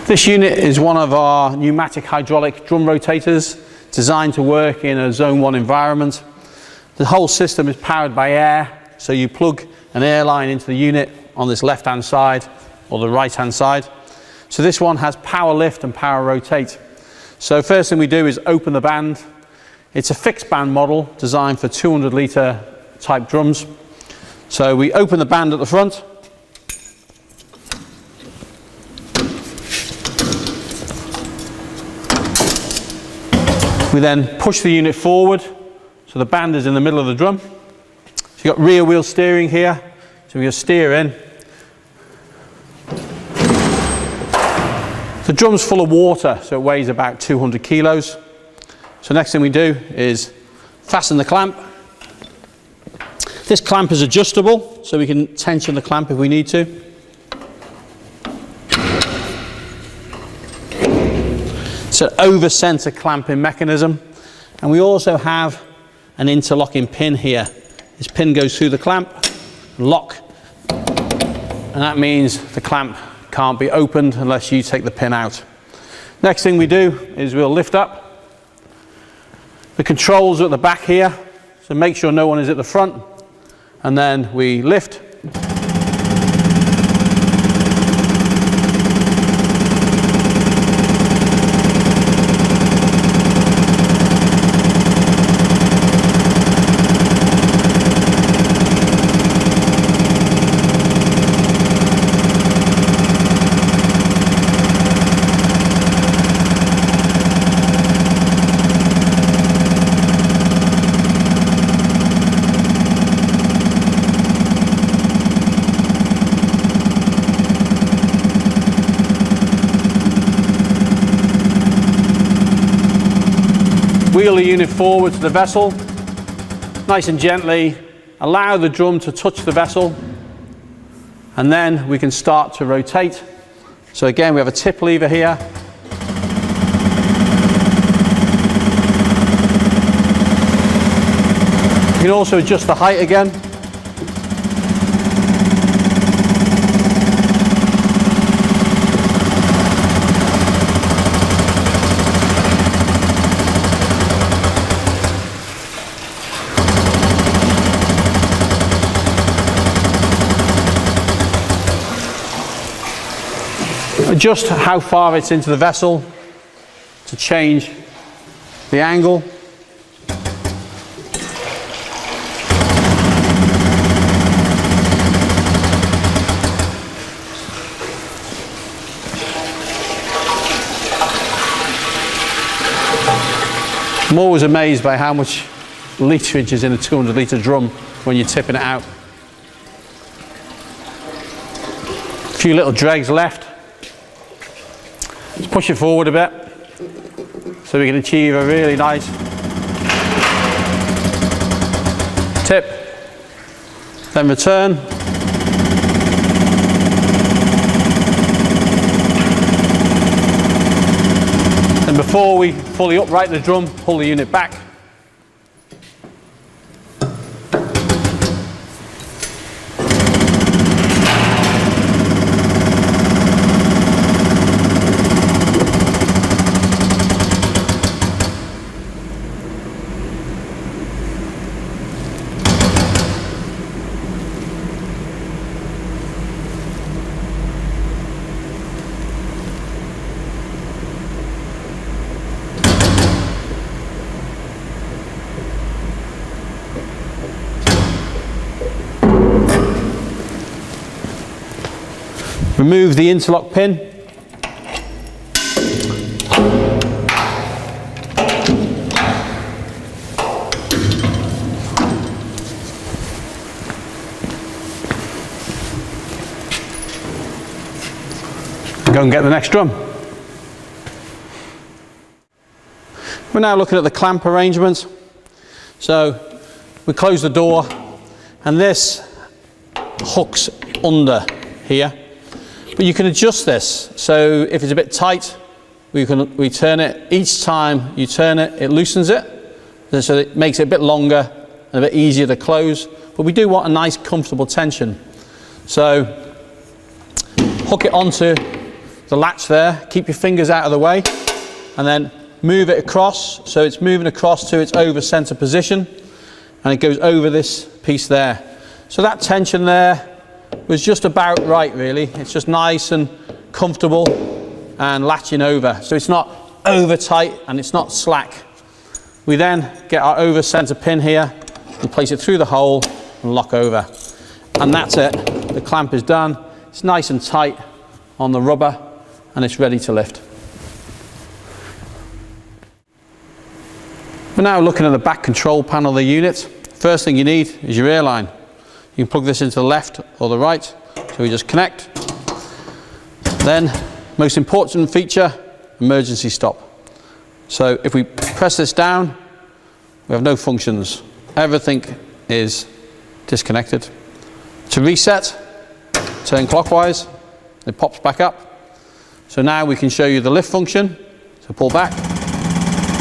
This unit is one of our pneumatic hydraulic drum rotators designed to work in a zone 1 environment. The whole system is powered by air, so you plug an air line into the unit on this left hand side or the right hand side. So this one has power lift and power rotate. So first thing we do is open the band. It's a fixed band model designed for 200 litre type drums. So we open the band at the front. We then push the unit forward, so the band is in the middle of the drum. So you've got rear wheel steering here, so we'll steer in. The drum's full of water, so it weighs about 200 kilos. So next thing we do is fasten the clamp. This clamp is adjustable, so we can tension the clamp if we need to. It's an over-center clamping mechanism, and we also have an interlocking pin here. This pin goes through the clamp, lock, and that means the clamp can't be opened unless you take the pin out. Next thing we do is we'll lift up. The controls are at the back here, so make sure no one is at the front, and then we lift. Wheel the unit forward to the vessel, nice and gently, allow the drum to touch the vessel, and then we can start to rotate. So again, we have a tip lever here. You can also adjust the height again. Adjust how far it's into the vessel to change the angle. I'm always amazed by how much literage is in a 200 litre drum when you're tipping it out. A few little dregs left. Let's push it forward a bit so we can achieve a really nice tip, then return. And before we fully upright the drum, pull the unit back. Remove the interlock pin. Go and get the next drum. We're now looking at the clamp arrangement. So we close the door and this hooks under here. But you can adjust this, so if it's a bit tight, we turn it. Each time you turn it, it loosens it, so it makes it a bit longer and a bit easier to close. But we do want a nice, comfortable tension. So hook it onto the latch there. Keep your fingers out of the way and then move it across, so it's moving across to its over center position, and it goes over this piece there. So that tension there was just about right really. It's just nice and comfortable and latching over. So it's not over tight and it's not slack. We then get our over center pin here and place it through the hole and lock over. And that's it. The clamp is done. It's nice and tight on the rubber and it's ready to lift. We're now looking at the back control panel of the unit. First thing you need is your airline. You can plug this into the left or the right. So we just connect. Then, most important feature, emergency stop. So if we press this down, we have no functions. Everything is disconnected. To reset, turn clockwise, it pops back up. So now we can show you the lift function. So pull back,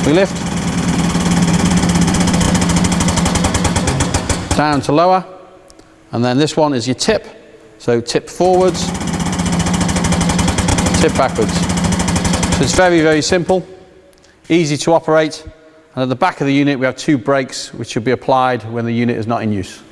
we lift. Down to lower, and then this one is your tip. So tip forwards, tip backwards. So it's very, very simple, easy to operate, and at the back of the unit we have 2 brakes which should be applied when the unit is not in use.